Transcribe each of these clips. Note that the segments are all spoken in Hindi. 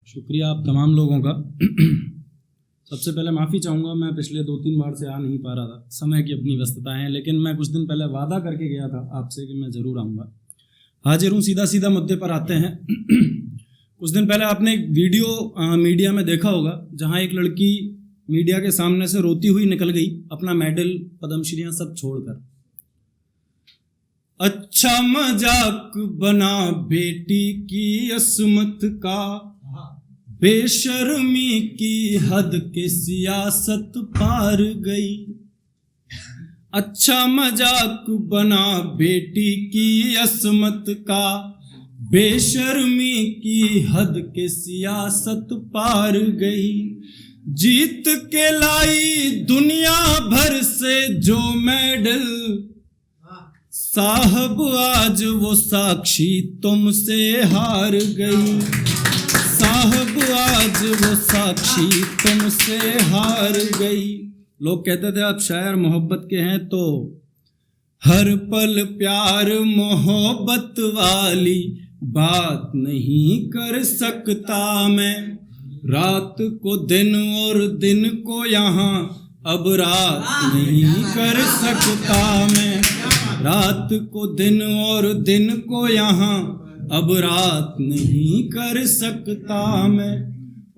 शुक्रिया आप तमाम लोगों का। सबसे पहले माफ़ी चाहूँगा, मैं पिछले 2-3 बार से आ नहीं पा रहा था, समय की अपनी व्यस्तताएं हैं, लेकिन मैं कुछ दिन पहले वादा करके गया था आपसे कि मैं ज़रूर आऊँगा। हाजिर हूँ, सीधा मुद्दे पर आते हैं। कुछ दिन पहले आपने एक वीडियो मीडिया में देखा होगा जहाँ एक लड़की मीडिया के सामने से रोती हुई निकल गई, अपना मेडल पद्मश्रीयाँ सब छोड़कर। अच्छा मजाक बना बेटी की असमत का, बेशर्मी की हद के सियासत पार गई। अच्छा मजाक बना बेटी की असमत का, बेशर्मी की हद के सियासत पार गई। जीत के लाई दुनिया भर से जो मेडल, साहब आज वो साक्षी तुमसे हार गई। साहब आज वो साक्षी तुमसे हार गई। लोग कहते थे आप शायर मोहब्बत के हैं, तो हर पल प्यार मोहब्बत वाली बात नहीं कर सकता मैं। रात को दिन और दिन को यहाँ अब रात नहीं कर सकता मैं। रात को दिन और दिन को यहाँ अब रात नहीं कर सकता मैं।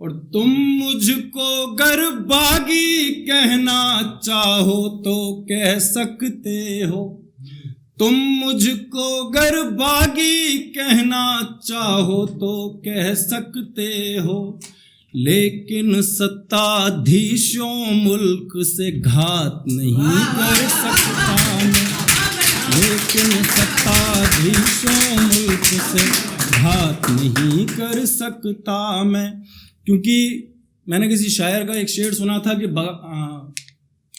और तुम मुझको गर बागी कहना चाहो तो कह सकते हो। तुम मुझको गर बागी कहना चाहो तो कह सकते हो, लेकिन सत्ताधीशों मुल्क से घात नहीं कर सकता मैं। लेकिन सत्ताधीशों मुल्क से घात नहीं कर सकता मैं। क्योंकि मैंने किसी शायर का एक शेर सुना था कि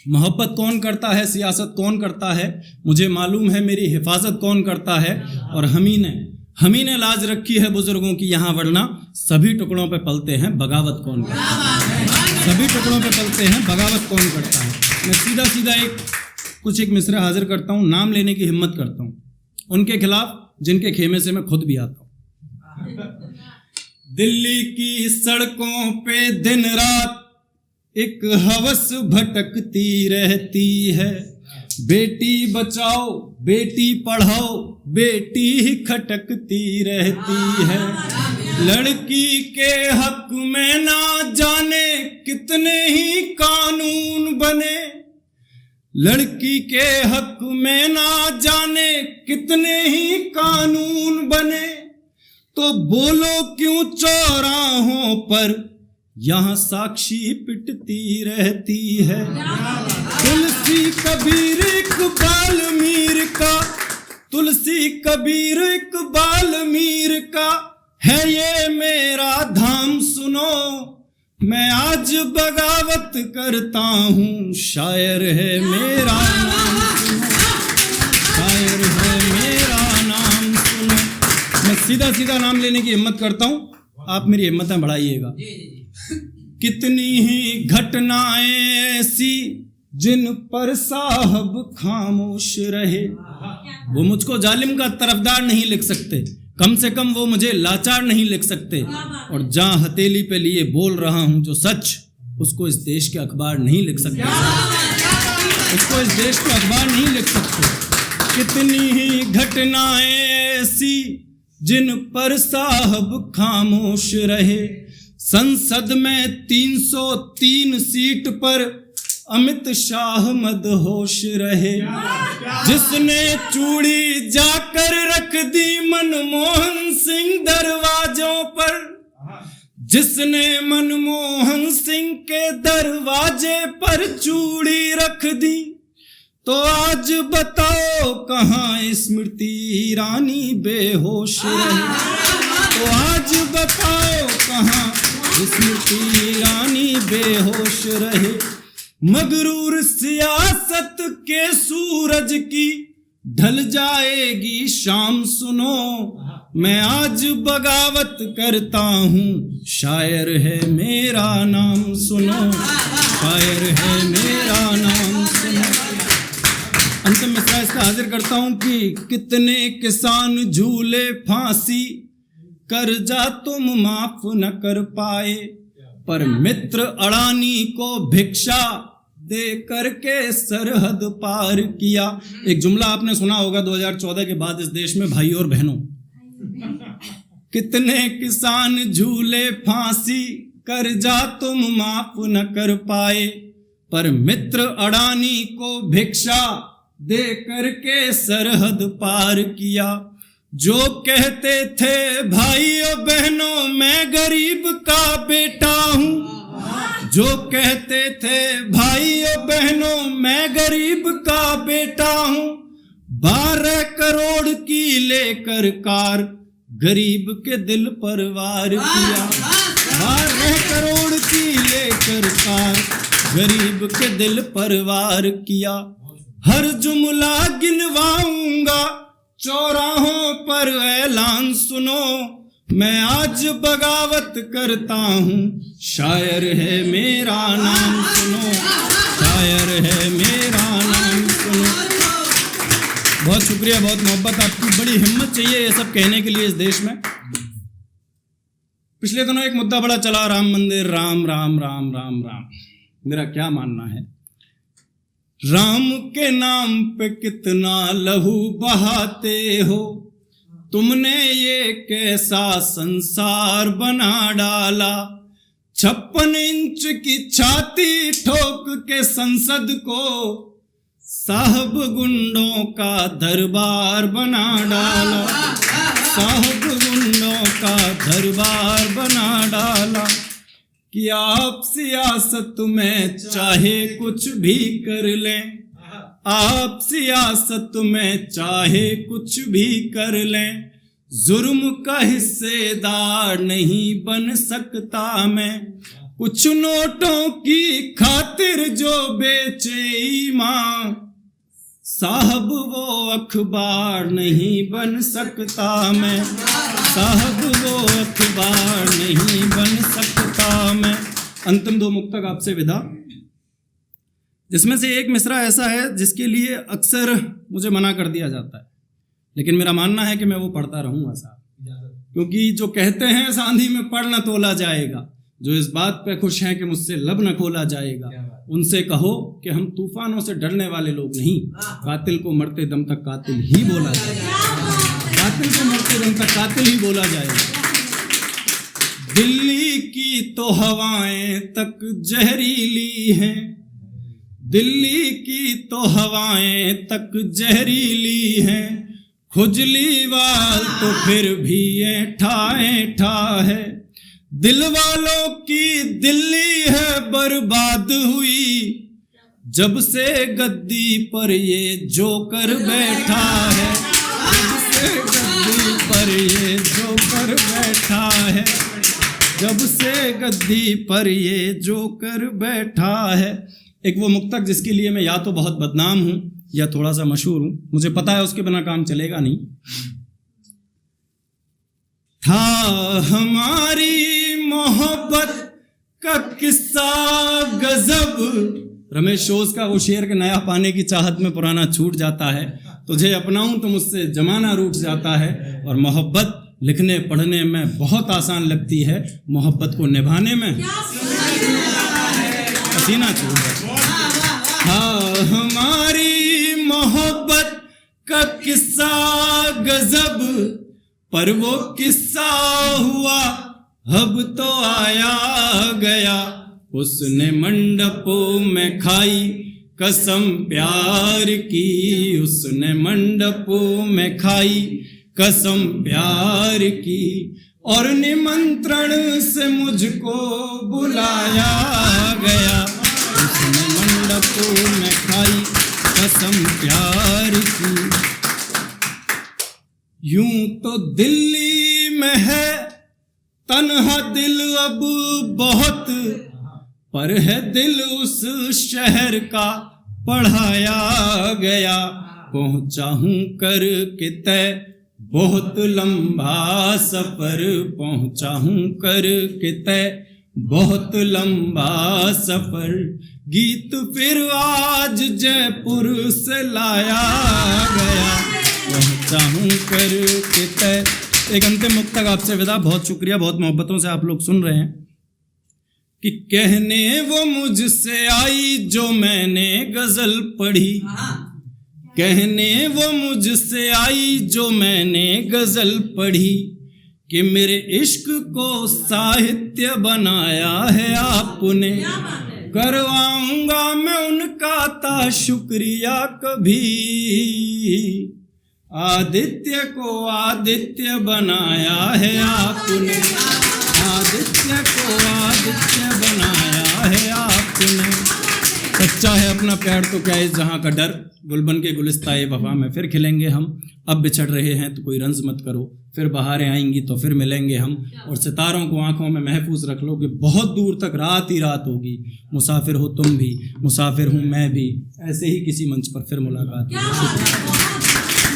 मोहब्बत कौन करता है, सियासत कौन करता है, मुझे मालूम है मेरी हिफाजत कौन करता है। और हमी ने लाज रखी है बुजुर्गों की यहाँ, वरना सभी टुकड़ों पे पलते हैं, बगावत कौन करता है। सभी टुकड़ों पे पलते हैं, बगावत कौन करता है। मैं सीधा एक मिसरा हाजिर करता हूँ, नाम लेने की हिम्मत करता हूँ उनके खिलाफ जिनके खेमे से मैं खुद भी आता हूँ। दिल्ली की सड़कों पे दिन रात एक हवस भटकती रहती है। बेटी बचाओ बेटी पढ़ाओ बेटी ही खटकती रहती है। लड़की के हक में ना जाने कितने ही कानून बने। लड़की के हक में ना जाने कितने ही कानून बने। तो बोलो क्यों चौराहों पर यहाँ साक्षी पिटती रहती है। तुलसी कबीर इकबाल मीर का, तुलसी कबीर इकबाल मीर का है ये मेरा धाम सुनो। मैं आज बगावत करता हूँ, शायर है मेरा नाम सुनो। शायर है मेरा नाम सुनो। मैं सीधा नाम लेने की हिम्मत करता हूँ, आप मेरी हिम्मतें बढ़ाइएगा। कितनी ही घटनाएं ऐसी जिन पर साहब खामोश रहे। वो मुझको जालिम का तरफदार नहीं लिख सकते, कम से कम वो मुझे लाचार नहीं लिख सकते। और जहाँ हथेली पे लिए बोल रहा हूँ जो सच, उसको इस देश के अखबार नहीं लिख सकते। उसको इस देश के अखबार नहीं लिख सकते। कितनी ही घटनाएं ऐसी जिन पर साहब खामोश रहे। संसद में 303 सीट पर अमित शाह मदहोश रहे। जिसने चूड़ी जाकर रख दी मनमोहन सिंह दरवाजों पर। जिसने मनमोहन सिंह के दरवाजे पर चूड़ी रख दी। तो आज बताओ कहाँ स्मृति ईरानी बेहोश रहे। तो आज बताओ कहाँ स्मृति ईरानी बेहोश रहे। मगरूर सियासत के सूरज की ढल जाएगी शाम सुनो। मैं आज बगावत करता हूँ, शायर है मेरा नाम सुनो। शायर है मेरा नाम सुनो। अंतिम मिसरा इसका हाजिर करता हूँ कि कितने किसान झूले फांसी कर्जा तुम माफ न कर पाए, पर मित्र अड़ानी को भिक्षा दे करके सरहद पार किया। एक जुमला आपने सुना होगा 2014 के बाद इस देश में, भाई और बहनों, कितने किसान झूले फांसी, कर्जा तुम माफ न कर पाए, पर मित्र अड़ानी को भिक्षा दे करके सरहद पार किया। जो कहते थे भाइयों बहनों मैं गरीब का बेटा हूँ, जो कहते थे भाइयों बहनों मैं गरीब का बेटा हूँ, 12 करोड़ की लेकर कार गरीब के दिल पर वार किया। 12 करोड़ की लेकर कार गरीब के दिल पर वार किया। हर जुमला गिनवाऊंगा चौराहों पर ऐलान सुनो, मैं आज बगावत करता हूँ, शायर है मेरा नाम सुनो, शायर है मेरा नाम सुनो। बहुत शुक्रिया, बहुत मोहब्बत आपकी, बड़ी हिम्मत चाहिए ये सब कहने के लिए इस देश में। पिछले दिनों एक मुद्दा बड़ा चला, राम मंदिर, राम राम राम राम राम। मेरा क्या मानना है, राम के नाम पे कितना लहू बहाते हो, तुमने ये कैसा संसार बना डाला। 56 इंच की छाती ठोक के संसद को साहब गुंडों का दरबार बना डाला, साहब गुंडों का दरबार बना डाला। कि आप सियासत में चाहे कुछ भी कर लें, आप सियासत में चाहे कुछ भी कर लें, जुर्म का हिस्सेदार नहीं बन सकता मैं। कुछ नोटों की खातिर जो बेचे ईमान, साहब वो अखबार नहीं बन सकता मैं, साहब वो अखबार नहीं बन सकता मैं। अंतिम 2 मुक्तक आपसे विदा, जिसमें से एक मिसरा ऐसा है जिसके लिए अक्सर मुझे मना कर दिया जाता है, लेकिन मेरा मानना है कि मैं वो पढ़ता रहूंगा साहब, क्योंकि जो कहते हैं सांधी में पढ़ न तोला जाएगा, जो इस बात पे खुश हैं कि मुझसे लब न खोला जाएगा, उनसे कहो कि हम तूफानों से डरने वाले लोग नहीं, कातिल को मरते दम तक कातिल ही बोला जाएगा, कातिल को मरते दम तक कातिल ही बोला जाएगा। दिल्ली की तो हवाएं तक जहरीली हैं, दिल्ली की तो हवाएं तक जहरीली हैं, खुजली वाल तो फिर भी ऐठा है। दिल वालों की दिल्ली है बर्बाद हुई, जब से गद्दी पर ये जोकर बैठा है, जब से गद्दी पर ये जोकर बैठा है, जब से गद्दी पर ये जोकर बैठा है। एक वो मुक्तक जिसके लिए मैं या तो बहुत बदनाम हूँ या थोड़ा सा मशहूर हूँ, मुझे पता है उसके बिना काम चलेगा नहीं। था हमारी मोहब्बत का किस्सा गजब, रमेश ओज का वो शेर के नया पाने की चाहत में पुराना छूट जाता है, तुझे अपनाऊं तो मुझसे जमाना रूठ जाता है। और मोहब्बत लिखने पढ़ने में बहुत आसान लगती है, मोहब्बत को निभाने में पसीना छूट जाता है। हाँ हमारी मोहब्बत का किस्सा गजब, पर वो किस्सा हुआ अब तो आया गया। उसने मंडपों में खाई कसम प्यार की, उसने मंडपों में खाई कसम प्यार की, और निमंत्रण से मुझको बुलाया गया। उसने मंडपों में खाई कसम प्यार की। यूं तो दिल्ली में है तन्हा दिल अब बहुत, पर है दिल उस शहर का पढ़ाया गया। पहुंचा हूं कर के तय बहुत लंबा सफर, पहुंचा हूं कर के तय बहुत लंबा सफर। गीत फिर आज जयपुर से लाया गया। पहुंचा हूं कर के तय एक अंतिम मुक्तक आपसे विदा। बहुत शुक्रिया, बहुत मोहब्बतों से आप लोग सुन रहे हैं कि कहने वो मुझसे आई जो मैंने गजल पढ़ी, कहने वो मुझसे आई जो मैंने गजल पढ़ी, कि मेरे इश्क को साहित्य बनाया है आपने, करवाऊंगा मैं उनका ता शुक्रिया कभी, आदित्य को आदित्य बनाया है आपने, आदित्य को आदित्य बनाया है आपने। सच्चा है अपना प्यार तो क्या इस जहाँ का डर, गुलबन के गुलिस्ताए वफा में फिर खिलेंगे हम, अब बिछड़ रहे हैं तो कोई रंज मत करो, फिर बहारें आएंगी तो फिर मिलेंगे हम। और सितारों को आंखों में महफूज रख लो कि बहुत दूर तक रात ही रात होगी, मुसाफिर हो तुम भी, मुसाफिर हूँ मैं भी, ऐसे ही किसी मंच पर फिर मुलाकात।